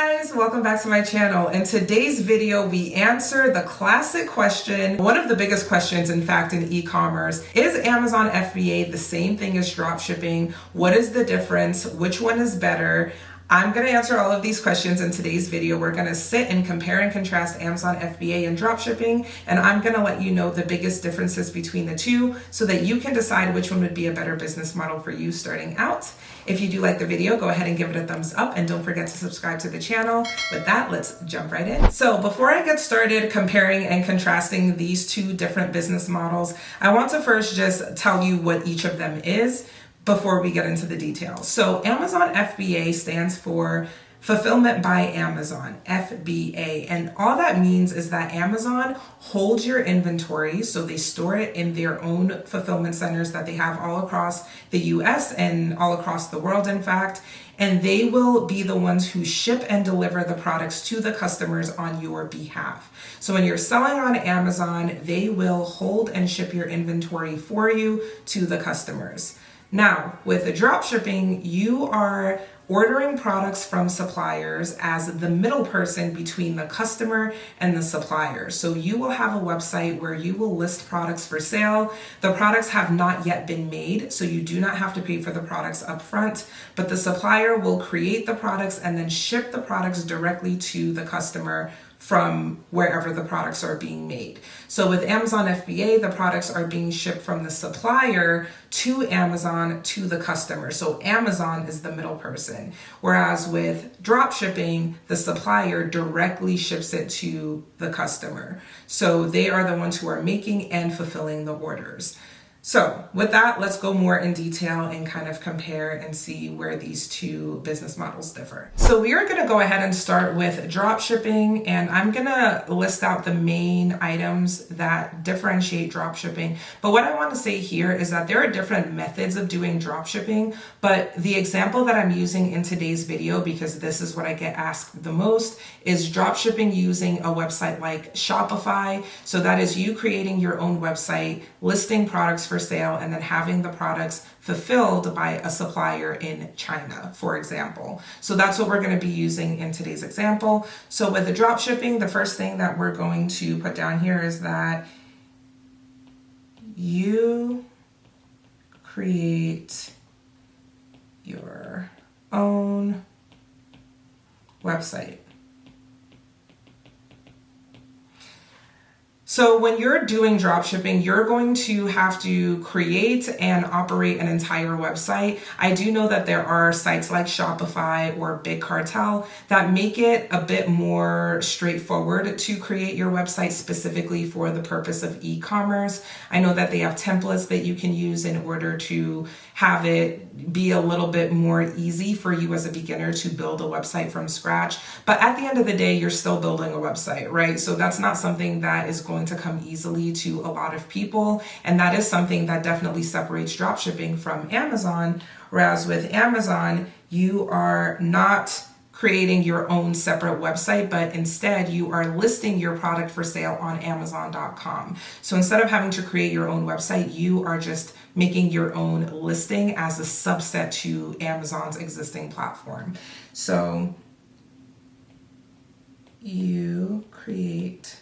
guys, welcome back to my channel. In today's video, we answer the classic question, one of the biggest questions, in fact, in e-commerce. Is Amazon FBA the same thing as dropshipping? What is the difference? Which one is better? I'm going to answer all of these questions in today's video. We're going to sit and compare and contrast Amazon FBA and dropshipping, and I'm going to let you know the biggest differences between the two so that you can decide which one would be a better business model for you starting out. If you do like the video, go ahead and give it a thumbs up and don't forget to subscribe to the channel. With that, let's jump right in. So before I get started comparing and contrasting these two different business models, I want to first just tell you what each of them is before we get into the details. So Amazon FBA stands for Fulfillment by Amazon, FBA. And all that means is that Amazon holds your inventory, so they store it in their own fulfillment centers that they have all across the US and all across the world, in fact. And they will be the ones who ship and deliver the products to the customers on your behalf. So when you're selling on Amazon, they will hold and ship your inventory for you to the customers. Now, with the dropshipping, you are ordering products from suppliers as the middle person between the customer and the supplier. So you will have a website where you will list products for sale. The products have not yet been made, so you do not have to pay for the products up front, but the supplier will create the products and then ship the products directly to the customer from wherever the products are being made. So with Amazon FBA, the products are being shipped from the supplier to Amazon to the customer. So Amazon is the middle person. Whereas with dropshipping, the supplier directly ships it to the customer. So they are the ones who are making and fulfilling the orders. So with that, let's go more in detail and kind of compare and see where these two business models differ. So we are going to go ahead and start with dropshipping, and I'm going to list out the main items that differentiate dropshipping. But what I want to say here is that there are different methods of doing dropshipping, but the example that I'm using in today's video, because this is what I get asked the most, is dropshipping using a website like Shopify. So that is you creating your own website, listing products for sale, and then having the products fulfilled by a supplier in China, for example. So that's what we're going to be using in today's example. So with the drop shipping, the first thing that we're going to put down here is that you create your own website. So when you're doing dropshipping, you're going to have to create and operate an entire website. I do know that there are sites like Shopify or Big Cartel that make it a bit more straightforward to create your website specifically for the purpose of e-commerce. I know that they have templates that you can use in order to have it be a little bit more easy for you as a beginner to build a website from scratch. But at the end of the day, you're still building a website, right? So that's not something that is going to come easily to a lot of people. And that is something that definitely separates dropshipping from Amazon. Whereas with Amazon, you are not creating your own separate website, but instead you are listing your product for sale on Amazon.com. So instead of having to create your own website, you are just making your own listing as a subset to Amazon's existing platform. So you create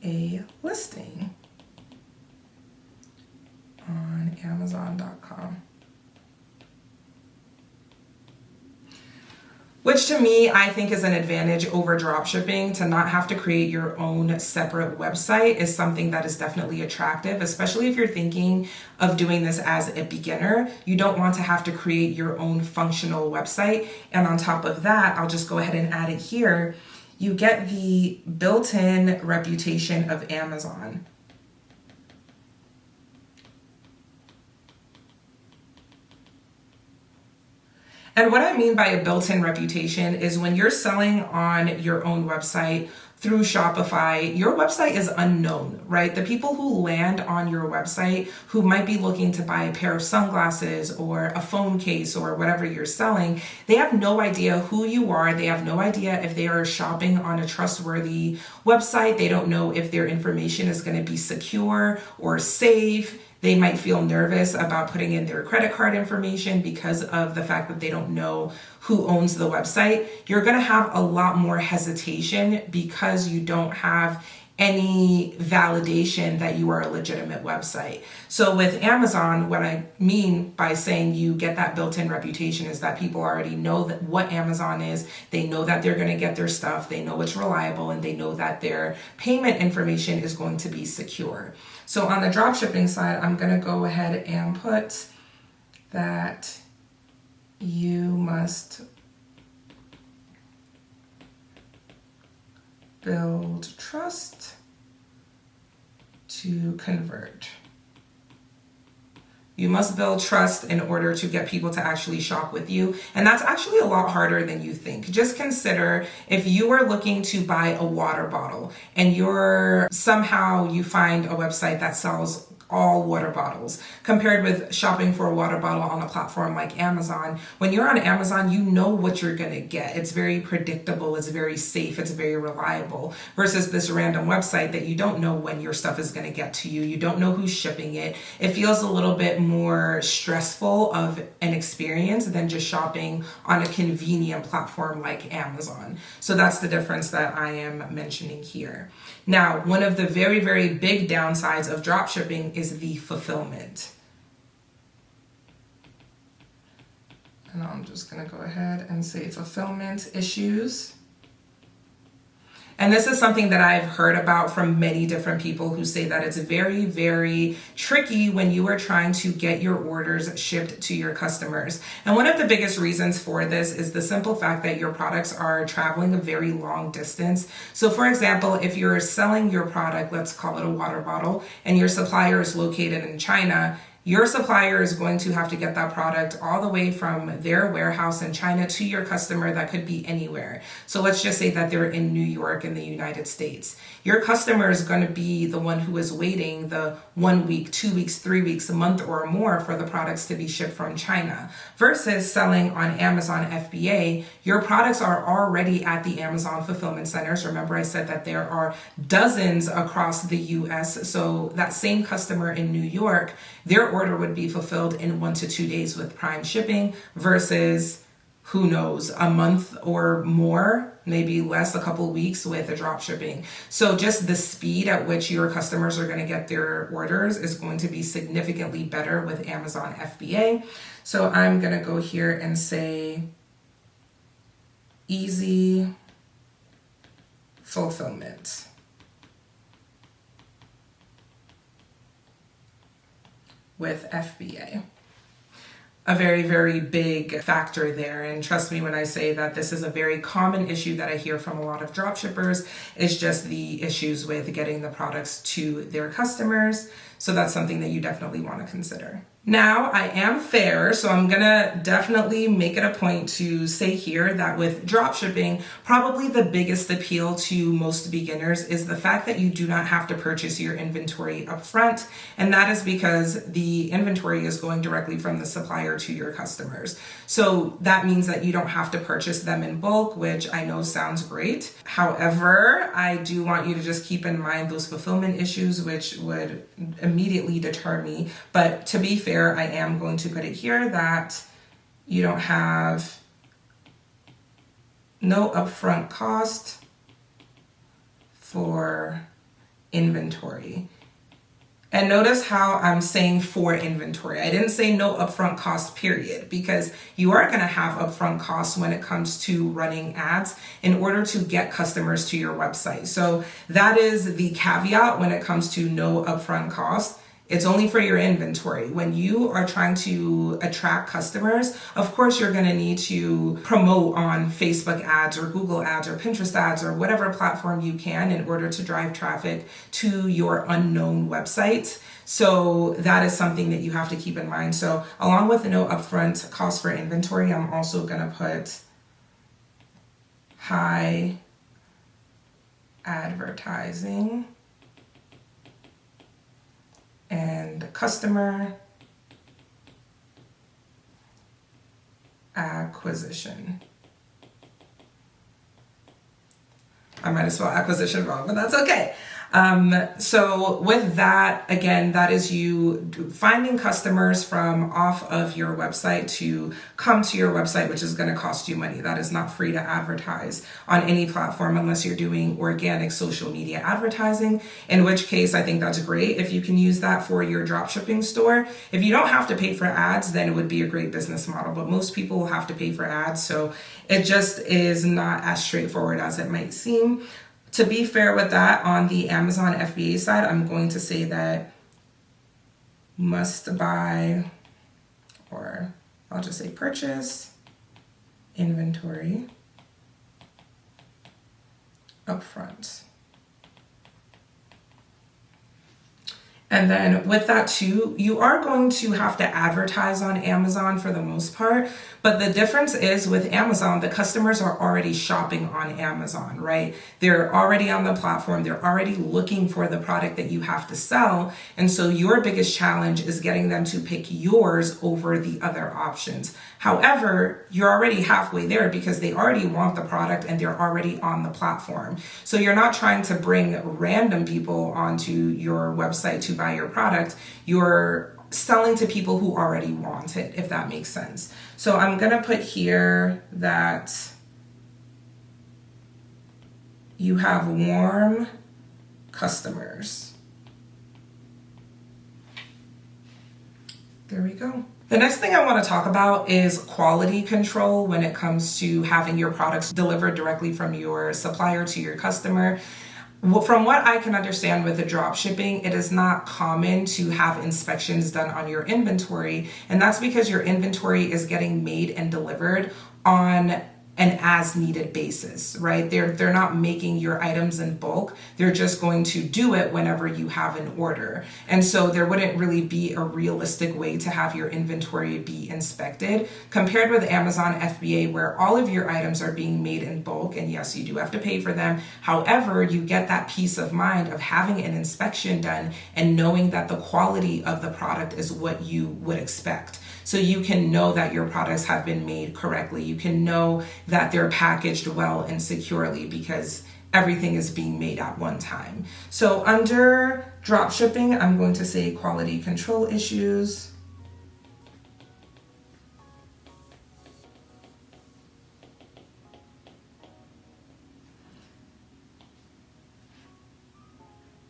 a listing on Amazon.com. Which to me, I think is an advantage over dropshipping. To not have to create your own separate website is something that is definitely attractive, especially if you're thinking of doing this as a beginner. You don't want to have to create your own functional website. And on top of that, I'll just go ahead and add it here. You get the built-in reputation of Amazon. And what I mean by a built-in reputation is when you're selling on your own website through Shopify, your website is unknown, right? The people who land on your website who might be looking to buy a pair of sunglasses or a phone case or whatever you're selling, they have no idea who you are. They have no idea if they are shopping on a trustworthy website. They don't know if their information is going to be secure or safe. They might feel nervous about putting in their credit card information because of the fact that they don't know who owns the website. You're going to have a lot more hesitation because you don't have any validation that you are a legitimate website. So with Amazon, what I mean by saying you get that built-in reputation is that people already know that what Amazon is. They know that they're going to get their stuff. They know it's reliable, and they know that their payment information is going to be secure. So on the dropshipping side, I'm going to go ahead and put that you must build trust to convert. You must build trust in order to get people to actually shop with you. And that's actually a lot harder than you think. Just consider if you are looking to buy a water bottle and somehow you find a website that sells all water bottles, compared with shopping for a water bottle on a platform like Amazon. When you're on Amazon, you know what you're gonna get. It's very predictable, it's very safe, it's very reliable, versus this random website that you don't know when your stuff is gonna get to you. You don't know who's shipping it. It feels a little bit more stressful of an experience than just shopping on a convenient platform like Amazon. So that's the difference that I am mentioning here. Now, one of the very, very big downsides of dropshipping is the fulfillment. And I'm just going to go ahead and say fulfillment issues. And this is something that I've heard about from many different people who say that it's very, very tricky when you are trying to get your orders shipped to your customers. And one of the biggest reasons for this is the simple fact that your products are traveling a very long distance. So for example, if you're selling your product, let's call it a water bottle, and your supplier is located in China, your supplier is going to have to get that product all the way from their warehouse in China to your customer that could be anywhere. So let's just say that they're in New York in the United States. Your customer is going to be the one who is waiting the 1 week, 2 weeks, 3 weeks, a month or more for the products to be shipped from China. Versus selling on Amazon FBA, your products are already at the Amazon fulfillment centers. Remember, I said that there are dozens across the US. So that same customer in New York, their order would be fulfilled in 1 to 2 days with Prime shipping versus, who knows, a month or more, maybe less, a couple weeks with a drop shipping. So just the speed at which your customers are going to get their orders is going to be significantly better with Amazon FBA. So I'm going to go here and say easy fulfillment. With FBA. A very, very big factor there. And trust me when I say that this is a very common issue that I hear from a lot of dropshippers, is just the issues with getting the products to their customers. So that's something that you definitely want to consider. Now, I am fair, so I'm gonna definitely make it a point to say here that with dropshipping, probably the biggest appeal to most beginners is the fact that you do not have to purchase your inventory upfront, and that is because the inventory is going directly from the supplier to your customers. So that means that you don't have to purchase them in bulk, which I know sounds great. However, I do want you to just keep in mind those fulfillment issues, which would immediately deter me. But to be fair, I am going to put it here that you don't have no upfront cost for inventory. And notice how I'm saying for inventory. I didn't say no upfront cost, period, because you are going to have upfront costs when it comes to running ads in order to get customers to your website. So that is the caveat when it comes to no upfront cost. It's only for your inventory. When you are trying to attract customers, of course, you're gonna need to promote on Facebook ads or Google ads or Pinterest ads or whatever platform you can in order to drive traffic to your unknown website. So that is something that you have to keep in mind. So along with the no upfront cost for inventory, I'm also gonna put high advertising and customer acquisition. I might have spelled acquisition wrong, but that's okay. So with that, again, that is you finding customers from off of your website to come to your website, which is going to cost you money. That is not free to advertise on any platform unless you're doing organic social media advertising, in which case I think that's great if you can use that for your dropshipping store. If you don't have to pay for ads, then it would be a great business model, but most people will have to pay for ads. So it just is not as straightforward as it might seem. To be fair with that, on the Amazon FBA side, I'm going to say that must buy, or I'll just say purchase inventory upfront. And then with that too, you are going to have to advertise on Amazon for the most part. But the difference is with Amazon, the customers are already shopping on Amazon, right? They're already on the platform. They're already looking for the product that you have to sell. And so your biggest challenge is getting them to pick yours over the other options. However, you're already halfway there because they already want the product and they're already on the platform. So you're not trying to bring random people onto your website to buy your product. You're selling to people who already want it, if that makes sense. So I'm going to put here that you have warm customers. There we go. The next thing I want to talk about is quality control when it comes to having your products delivered directly from your supplier to your customer. From what I can understand with the drop shipping, it is not common to have inspections done on your inventory. And that's because your inventory is getting made and delivered on an as needed basis, right? They're not making your items in bulk. They're just going to do it whenever you have an order. And so there wouldn't really be a realistic way to have your inventory be inspected compared with Amazon FBA, where all of your items are being made in bulk. And yes, you do have to pay for them. However, you get that peace of mind of having an inspection done and knowing that the quality of the product is what you would expect. So you can know that your products have been made correctly. You can know that they're packaged well and securely because everything is being made at one time. So under drop shipping, I'm going to say quality control issues.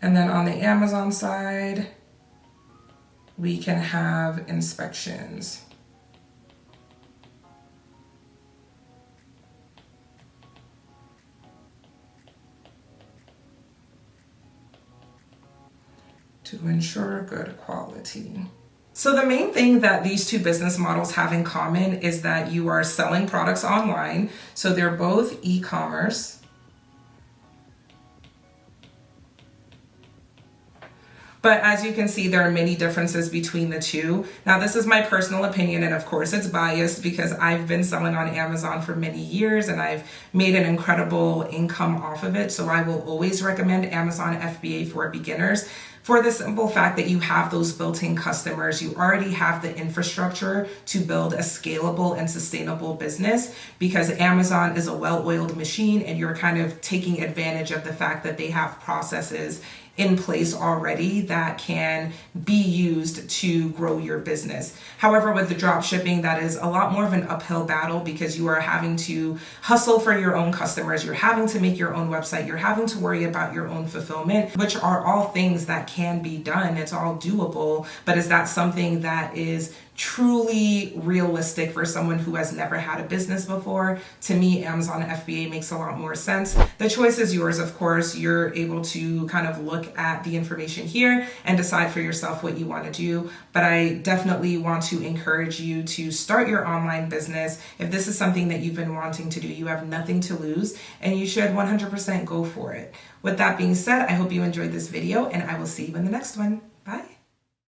And then on the Amazon side, we can have inspections. To ensure good quality. So the main thing that these two business models have in common is that you are selling products online. So they're both e-commerce. But as you can see, there are many differences between the two. Now, this is my personal opinion, and of course it's biased because I've been selling on Amazon for many years and I've made an incredible income off of it. So I will always recommend Amazon FBA for beginners for the simple fact that you have those built-in customers. You already have the infrastructure to build a scalable and sustainable business because Amazon is a well-oiled machine and you're kind of taking advantage of the fact that they have processes in place already that can be used to grow your business. However, with the drop shipping, that is a lot more of an uphill battle because you are having to hustle for your own customers. You're having to make your own website. You're having to worry about your own fulfillment, which are all things that can be done. It's all doable, but is that something that is truly realistic for someone who has never had a business before? To me, Amazon FBA makes a lot more sense. The choice is yours, of course. You're able to kind of look at the information here and decide for yourself what you want to do. But I definitely want to encourage you to start your online business. If this is something that you've been wanting to do, you have nothing to lose and you should 100% go for it. With that being said, I hope you enjoyed this video and I will see you in the next one. Bye.